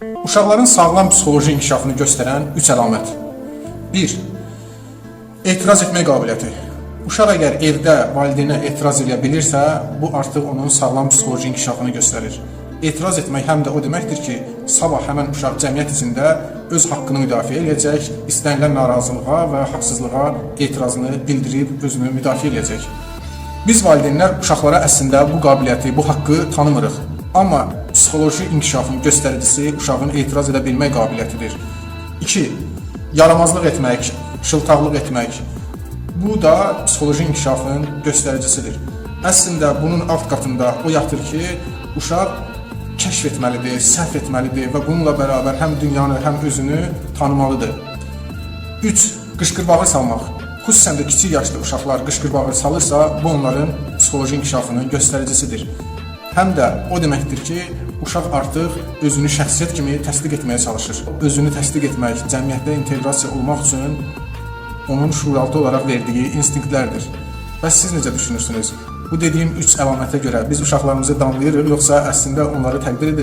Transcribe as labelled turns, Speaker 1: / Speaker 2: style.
Speaker 1: Uşaqların sağlam psixoloji inkişafını göstərən 3 əlamət. 1. Etiraz etmək qabiliyyəti. Uşaq əgər evdə valideynə etiraz edə bilirsə, bu artıq onun sağlam psixoloji inkişafını göstərir. Etiraz etmək həm də o deməkdir ki, sabah həmən uşaq cəmiyyət içində öz haqqını müdafiə edəcək, istənilən narazılığa və haqsızlığa etirazını bildirib özünü müdafiə edəcək. Biz valideynlər uşaqlara əslində bu qabiliyyəti, bu haqqı tanımırıq. Amma psixoloji inkişafın göstəricisi uşağın etiraz edə bilmək qabiliyyətidir. 2. Yaramazlıq etmək, şıltaqlıq etmək. Bu da psixoloji inkişafın göstəricisidir. Əslində bunun alt qatında o yatır ki, uşaq kəşf etməlidir, səhv etməlidir və bununla bərabər həm dünyanı, həm özünü tanımalıdır. 3. Qışqırbağı salmaq. Xüsusən də kiçik yaşlı uşaqlar qışqırbağı salırsa, bu onların psixoloji inkişafının göstəricisidir. Həm də o deməkdir ki, uşaq artıq özünü şəxsiyyət kimi təsdiq etməyə çalışır. Özünü təsdiq etmək, cəmiyyətdə inteqrasiya olmaq üçün onun şuuraltı olaraq verdiyi instinktlərdir. Bəs siz necə düşünürsünüz? Bu dediyim 3 əlamətə görə biz uşaqlarımızı danlayırıq, yoxsa əslində onları təqdir edirik?